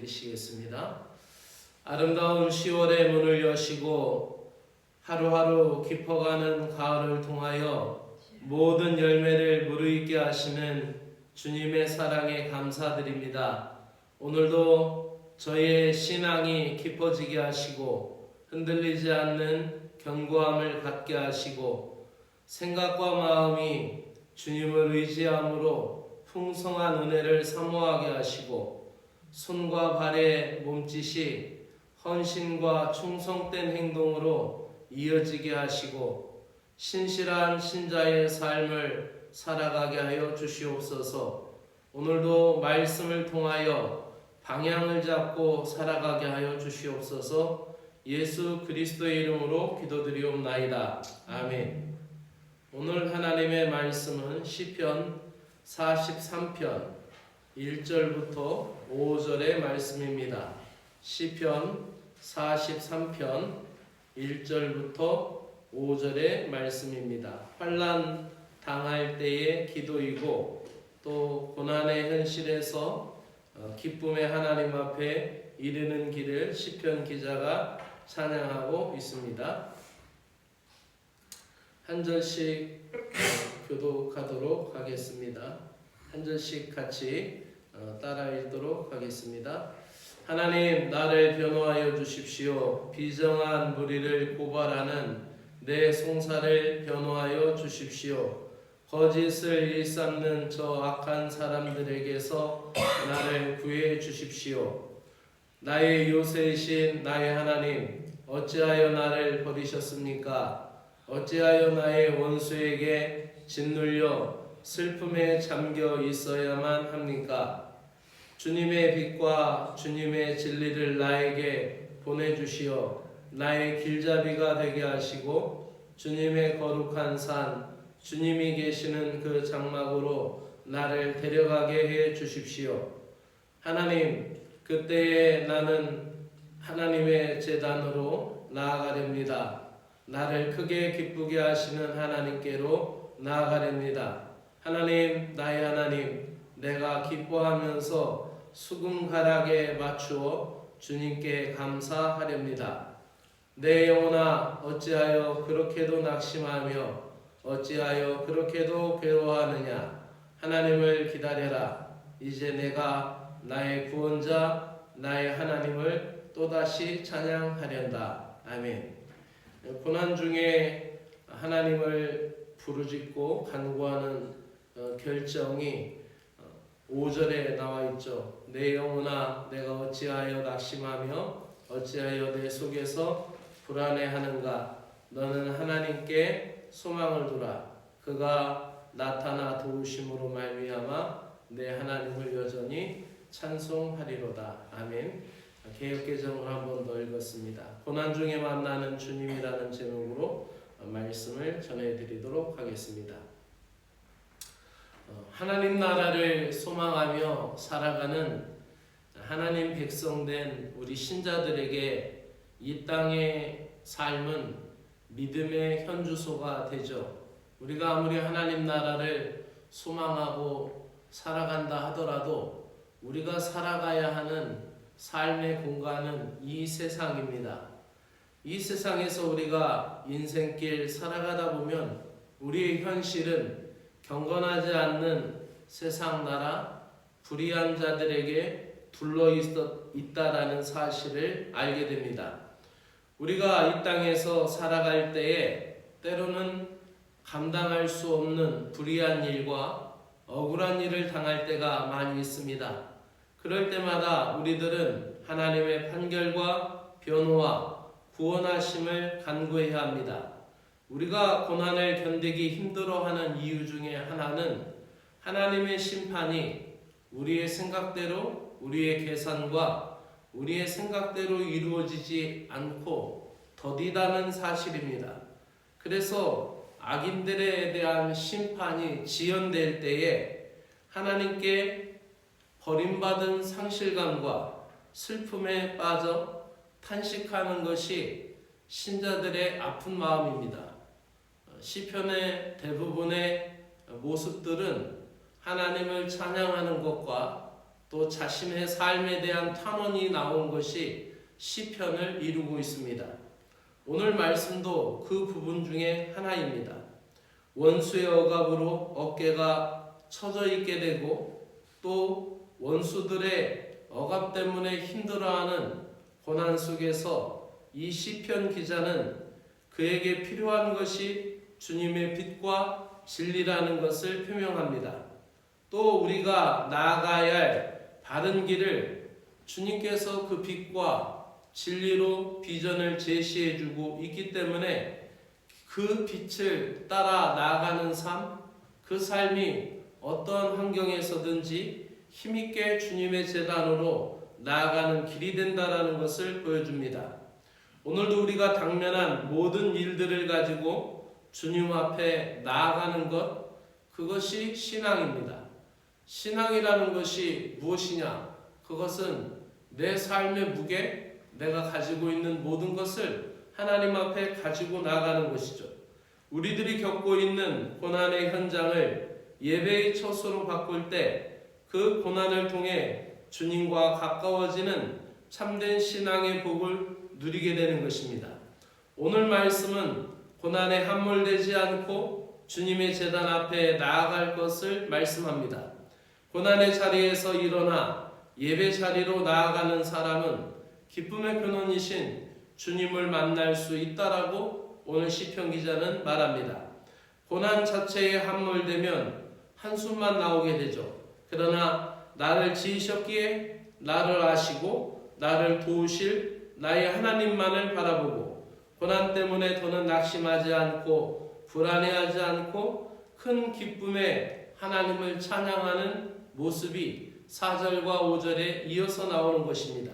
드리시겠습니다. 아름다운 10월의 문을 여시고 하루하루 깊어가는 가을을 통하여 모든 열매를 무르익게 하시는 주님의 사랑에 감사드립니다. 오늘도 저희의 신앙이 깊어지게 하시고 흔들리지 않는 견고함을 갖게 하시고 생각과 마음이 주님을 의지함으로 풍성한 은혜를 사모하게 하시고 손과 발의 몸짓이 헌신과 충성된 행동으로 이어지게 하시고 신실한 신자의 삶을 살아가게 하여 주시옵소서. 오늘도 말씀을 통하여 방향을 잡고 살아가게 하여 주시옵소서. 예수 그리스도의 이름으로 기도드리옵나이다. 아멘. 오늘 하나님의 말씀은 시편 43편 1절부터 5절의 말씀입니다. 시편 43편 1절부터 5절의 말씀입니다. 환난 당할 때의 기도이고 또 고난의 현실에서 기쁨의 하나님 앞에 이르는 길을 시편 기자가 찬양하고 있습니다. 한 절씩 교독하도록 하겠습니다. 한 절씩 같이 따라 읽도록 하겠습니다. 하나님, 나를 변호하여 주십시오. 비정한 무리를 고발하는 내 송사를 변호하여 주십시오. 거짓을 일삼는 저 악한 사람들에게서 나를 구해 주십시오. 나의 요새이신 나의 하나님, 어찌하여 나를 버리셨습니까? 어찌하여 나의 원수에게 짓눌려 슬픔에 잠겨 있어야만 합니까? 주님의 빛과 주님의 진리를 나에게 보내주시어 나의 길잡이가 되게 하시고 주님의 거룩한 산, 주님이 계시는 그 장막으로 나를 데려가게 해 주십시오. 하나님, 그때에 나는 하나님의 제단으로 나아가렵니다. 나를 크게 기쁘게 하시는 하나님께로 나아가렵니다. 하나님, 나의 하나님, 내가 기뻐하면서 수금가락에 맞추어 주님께 감사하렵니다. 내 영혼아, 어찌하여 그렇게도 낙심하며 어찌하여 그렇게도 괴로워하느냐? 하나님을 기다려라. 이제 내가 나의 구원자, 나의 하나님을 또다시 찬양하련다. 아멘. 고난 중에 하나님을 부르짖고 간구하는 결정이 5절에 나와 있죠. 내 영혼아, 내가 어찌하여 낙심하며 어찌하여 내 속에서 불안해하는가? 너는 하나님께 소망을 두라. 그가 나타나 도우심으로 말미암아 내 하나님을 여전히 찬송하리로다. 아멘. 개역개정을 한 번 더 읽었습니다. 고난 중에 만나는 주님이라는 제목으로 말씀을 전해드리도록 하겠습니다. 하나님 나라를 소망하며 살아가는 하나님 백성된 우리 신자들에게 이 땅의 삶은 믿음의 현주소가 되죠. 우리가 아무리 하나님 나라를 소망하고 살아간다 하더라도 우리가 살아가야 하는 삶의 공간은 이 세상입니다. 이 세상에서 우리가 인생길 살아가다 보면 우리의 현실은 경건하지 않는 세상 나라, 불의한 자들에게 둘러 있다라는 사실을 알게 됩니다. 우리가 이 땅에서 살아갈 때에 때로는 감당할 수 없는 불의한 일과 억울한 일을 당할 때가 많이 있습니다. 그럴 때마다 우리들은 하나님의 판결과 변호와 구원하심을 간구해야 합니다. 우리가 고난을 견디기 힘들어하는 이유 중에 하나는 하나님의 심판이 우리의 생각대로, 우리의 계산과 우리의 생각대로 이루어지지 않고 더디다는 사실입니다. 그래서 악인들에 대한 심판이 지연될 때에 하나님께 버림받은 상실감과 슬픔에 빠져 탄식하는 것이 신자들의 아픈 마음입니다. 시편의 대부분의 모습들은 하나님을 찬양하는 것과 또 자신의 삶에 대한 탄원이 나온 것이 시편을 이루고 있습니다. 오늘 말씀도 그 부분 중에 하나입니다. 원수의 억압으로 어깨가 처져 있게 되고 또 원수들의 억압 때문에 힘들어하는 고난 속에서 이 시편 기자는 그에게 필요한 것이 주님의 빛과 진리라는 것을 표명합니다. 또 우리가 나아가야 할 바른 길을 주님께서 그 빛과 진리로 비전을 제시해 주고 있기 때문에 그 빛을 따라 나아가는 삶, 그 삶이 어떠한 환경에서든지 힘있게 주님의 제단으로 나아가는 길이 된다는 것을 보여줍니다. 오늘도 우리가 당면한 모든 일들을 가지고 주님 앞에 나아가는 것, 그것이 신앙입니다. 신앙이라는 것이 무엇이냐? 그것은 내 삶의 무게, 내가 가지고 있는 모든 것을 하나님 앞에 가지고 나가는 것이죠. 우리들이 겪고 있는 고난의 현장을 예배의 처소로 바꿀 때 그 고난을 통해 주님과 가까워지는 참된 신앙의 복을 누리게 되는 것입니다. 오늘 말씀은 고난에 함몰되지 않고 주님의 제단 앞에 나아갈 것을 말씀합니다. 고난의 자리에서 일어나 예배 자리로 나아가는 사람은 기쁨의 근원이신 주님을 만날 수 있다라고 오늘 시편 기자는 말합니다. 고난 자체에 함몰되면 한숨만 나오게 되죠. 그러나 나를 지으셨기에 나를 아시고 나를 도우실 나의 하나님만을 바라보고 고난 때문에 더는 낙심하지 않고 불안해하지 않고 큰 기쁨에 하나님을 찬양하는 모습이 4절과 5절에 이어서 나오는 것입니다.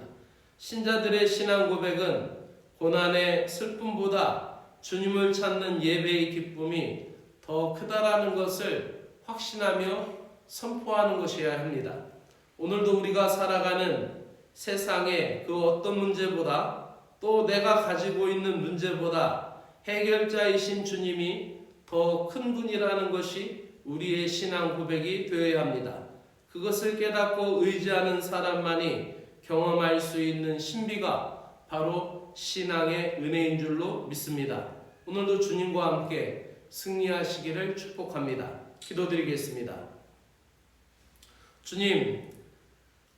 신자들의 신앙 고백은 고난의 슬픔보다 주님을 찾는 예배의 기쁨이 더 크다라는 것을 확신하며 선포하는 것이어야 합니다. 오늘도 우리가 살아가는 세상의 그 어떤 문제보다 또 내가 가지고 있는 문제보다 해결자이신 주님이 더 큰 분이라는 것이 우리의 신앙 고백이 되어야 합니다. 그것을 깨닫고 의지하는 사람만이 경험할 수 있는 신비가 바로 신앙의 은혜인 줄로 믿습니다. 오늘도 주님과 함께 승리하시기를 축복합니다. 기도드리겠습니다. 주님,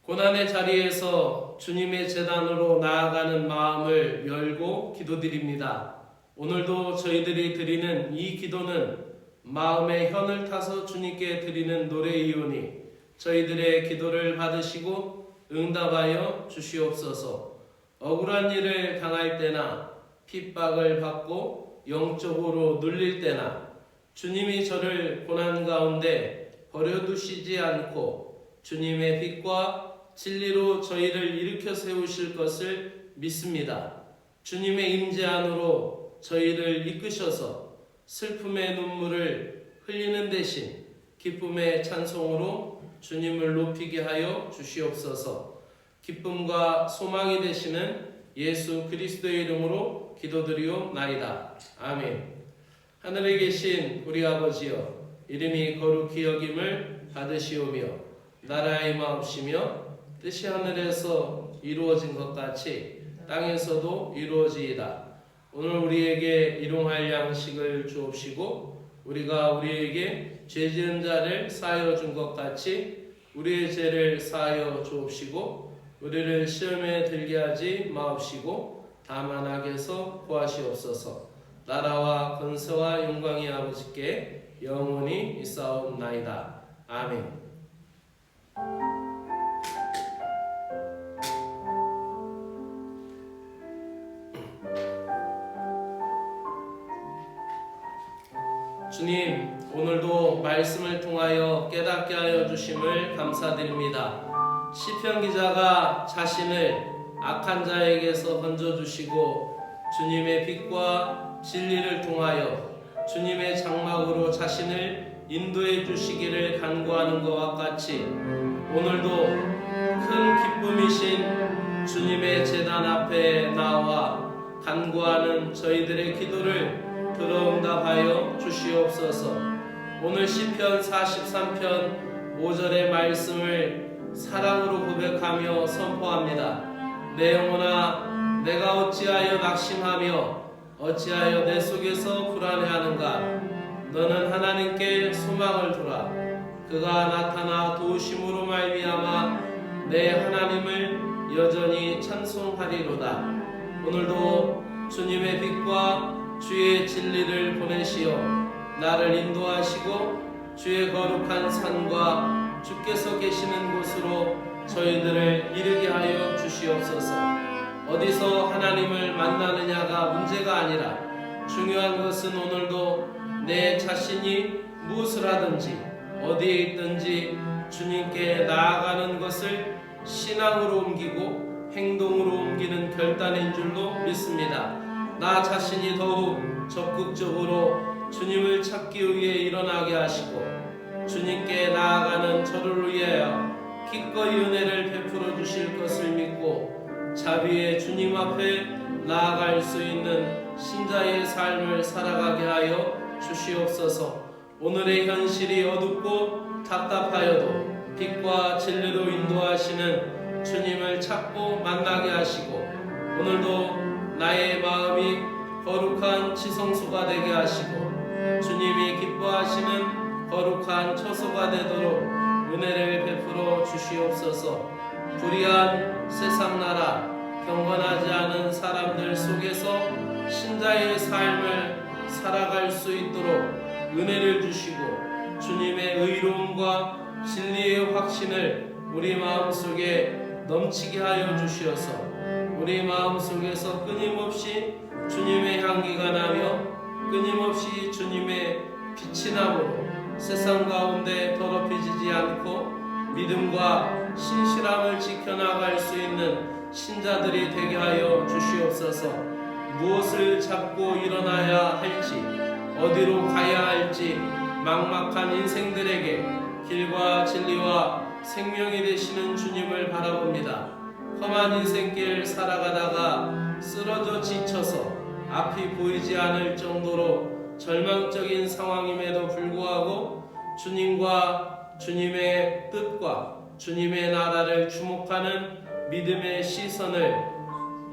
고난의 자리에서 주님의 제단으로 나아가는 마음을 열고 기도드립니다. 오늘도 저희들이 드리는 이 기도는 마음의 현을 타서 주님께 드리는 노래이오니 저희들의 기도를 받으시고 응답하여 주시옵소서. 억울한 일을 당할 때나 핍박을 받고 영적으로 눌릴 때나 주님이 저를 고난 가운데 버려두시지 않고 주님의 빛과 진리로 저희를 일으켜 세우실 것을 믿습니다. 주님의 임재 안으로 저희를 이끄셔서 슬픔의 눈물을 흘리는 대신 기쁨의 찬송으로 주님을 높이게 하여 주시옵소서. 기쁨과 소망이 되시는 예수 그리스도의 이름으로 기도드리옵나이다. 아멘. 하늘에 계신 우리 아버지여, 이름이 거룩히 여김을 받으시오며 나라의 마옵시며 뜻이 하늘에서 이루어진 것 같이 땅에서도 이루어지이다. 오늘 우리에게 일용할 양식을 주옵시고 우리가 우리에게 죄 지은 자를 사하여 준 것 같이 우리의 죄를 사하여 주옵시고 우리를 시험에 들게 하지 마옵시고 다만 악에서 구하시옵소서. 나라와 권세와 영광이 아버지께 영원히 있사옵나이다. 아멘. 주님, 오늘도 말씀을 통하여 깨닫게 하여 주심을 감사드립니다. 시편 기자가 자신을 악한 자에게서 건져주시고 주님의 빛과 진리를 통하여 주님의 장막으로 자신을 인도해 주시기를 간구하는 것과 같이 오늘도 큰 기쁨이신 주님의 제단 앞에 나와 간구하는 저희들의 기도를 들어응답하여 주시옵소서. 오늘 시편 43편 5절의 말씀을 사랑으로 고백하며 선포합니다. 내 영혼아, 내가 어찌하여 낙심하며 어찌하여 내 속에서 불안해하는가? 너는 하나님께 소망을 두라. 그가 나타나 도우심으로 말미암아 내 하나님을 여전히 찬송하리로다. 오늘도 주님의 빛과 주의 진리를 보내시어 나를 인도하시고 주의 거룩한 산과 주께서 계시는 곳으로 저희들을 이르게 하여 주시옵소서. 어디서 하나님을 만나느냐가 문제가 아니라 중요한 것은 오늘도 내 자신이 무엇을 하든지 어디에 있든지 주님께 나아가는 것을 신앙으로 옮기고 행동으로 옮기는 결단인 줄로 믿습니다. 나 자신이 더욱 적극적으로 주님을 찾기 위해 일어나게 하시고 주님께 나아가는 저를 위하여 기꺼이 은혜를 베풀어 주실 것을 믿고 자비의 주님 앞에 나아갈 수 있는 신자의 삶을 살아가게 하여 주시옵소서. 오늘의 현실이 어둡고 답답하여도 빛과 진리로 인도하시는 주님을 찾고 만나게 하시고 오늘도 나의 마음이 거룩한 지성소가 되게 하시고 주님이 기뻐하시는 거룩한 처소가 되도록 은혜를 베풀어 주시옵소서. 불의한 세상 나라, 경건하지 않은 사람들 속에서 신자의 삶을 살아갈 수 있도록 은혜를 주시고 주님의 의로움과 진리의 확신을 우리 마음속에 넘치게 하여 주시어서 우리 마음속에서 끊임없이 주님의 향기가 나며 끊임없이 주님의 빛이 나므로 세상 가운데 더럽혀지지 않고 믿음과 신실함을 지켜나갈 수 있는 신자들이 되게 하여 주시옵소서. 무엇을 잡고 일어나야 할지 어디로 가야 할지 막막한 인생들에게 길과 진리와 생명이 되시는 주님을 바라봅니다. 험한 인생길 살아가다가 쓰러져 지쳐서 앞이 보이지 않을 정도로 절망적인 상황임에도 불구하고 주님과 주님의 뜻과 주님의 나라를 주목하는 믿음의 시선을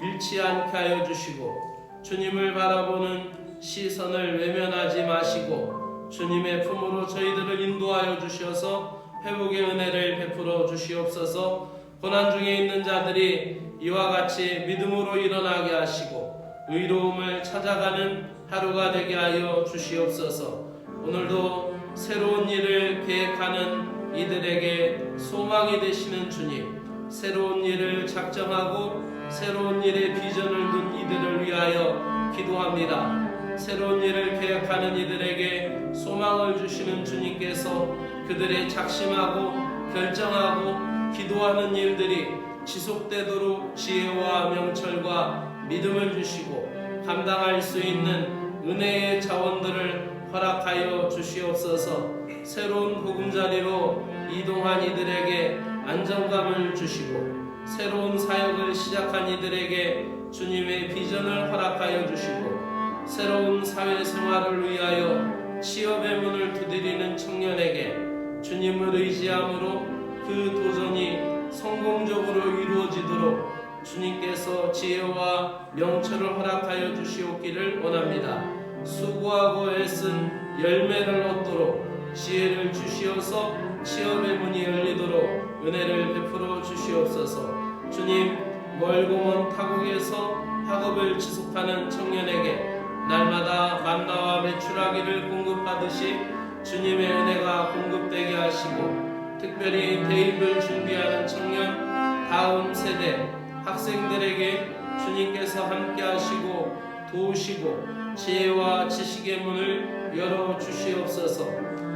잃지 않게 하여 주시고 주님을 바라보는 시선을 외면하지 마시고 주님의 품으로 저희들을 인도하여 주셔서 회복의 은혜를 베풀어 주시옵소서. 고난 중에 있는 자들이 이와 같이 믿음으로 일어나게 하시고 의로움을 찾아가는 하루가 되게 하여 주시옵소서. 오늘도 새로운 일을 계획하는 이들에게 소망이 되시는 주님, 새로운 일을 작정하고 새로운 일의 비전을 둔 이들을 위하여 기도합니다. 새로운 일을 계획하는 이들에게 소망을 주시는 주님께서 그들의 작심하고 결정하고 기도하는 일들이 지속되도록 지혜와 명철과 믿음을 주시고 감당할 수 있는 은혜의 자원들을 허락하여 주시옵소서. 새로운 보금자리로 이동한 이들에게 안정감을 주시고 새로운 사역을 시작한 이들에게 주님의 비전을 허락하여 주시고 새로운 사회생활을 위하여 취업의 문을 두드리는 청년에게 주님을 의지함으로 그 도전이 성공적으로 이루어지도록 주님께서 지혜와 명철을 허락하여 주시옵기를 원합니다. 수고하고 애쓴 열매를 얻도록 지혜를 주시어서 취업의 문이 열리도록 은혜를 베풀어 주시옵소서. 주님, 멀고 먼 타국에서 학업을 지속하는 청년에게 날마다 만나와 메추라기를 공급하듯이 주님의 은혜가 공급되게 하시고 특별히 대입을 준비하는 청년, 다음 세대 학생들에게 주님께서 함께 하시고 도우시고 지혜와 지식의 문을 열어 주시옵소서.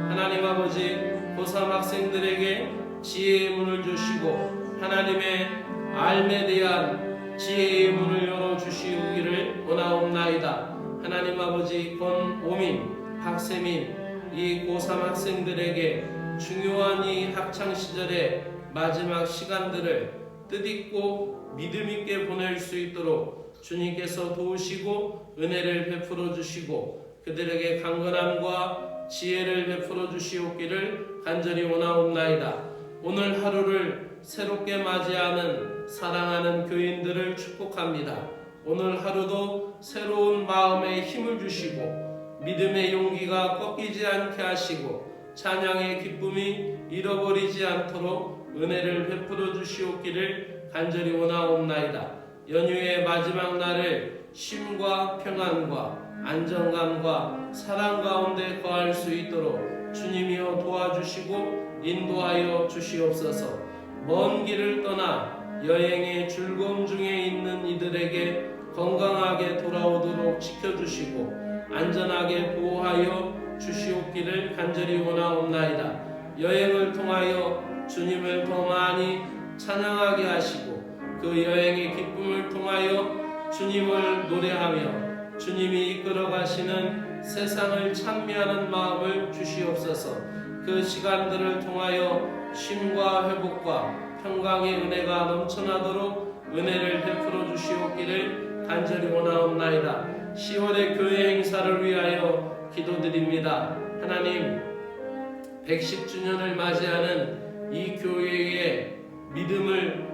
하나님 아버지, 고3 학생들에게 지혜의 문을 주시고 하나님의 알에 대한 지혜의 문을 열어 주시기를 원하옵나이다. 하나님 아버지, 권오민, 박세민 이 고3 학생들에게 중요한 이 학창시절의 마지막 시간들을 뜻있고 믿음있게 보낼 수 있도록 주님께서 도우시고 은혜를 베풀어 주시고 그들에게 강건함과 지혜를 베풀어 주시옵기를 간절히 원하옵나이다. 오늘 하루를 새롭게 맞이하는 사랑하는 교인들을 축복합니다. 오늘 하루도 새로운 마음에 힘을 주시고 믿음의 용기가 꺾이지 않게 하시고 찬양의 기쁨이 잃어버리지 않도록 은혜를 베풀어 주시옵기를 간절히 원하옵나이다. 연휴의 마지막 날을 쉼과 평안과 안정감과 사랑 가운데 거할 수 있도록 주님이여 도와주시고 인도하여 주시옵소서. 먼 길을 떠나 여행의 즐거움 중에 있는 이들에게 건강하게 돌아오도록 지켜주시고 안전하게 보호하여 주시옵기를 간절히 원하옵나이다. 여행을 통하여 주님을 더 많이 찬양하게 하시고 그 여행의 기쁨을 통하여 주님을 노래하며 주님이 이끌어 가시는 세상을 찬미하는 마음을 주시옵소서. 그 시간들을 통하여 쉼과 회복과 평강의 은혜가 넘쳐나도록 은혜를 베풀어 주시옵기를 간절히 원하옵나이다. 10월의 교회 행사를 위하여 기도드립니다. 하나님, 110주년을 맞이하는 이 교회의 믿음을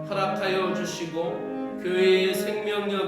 허락하여 주시고 교회의 생명력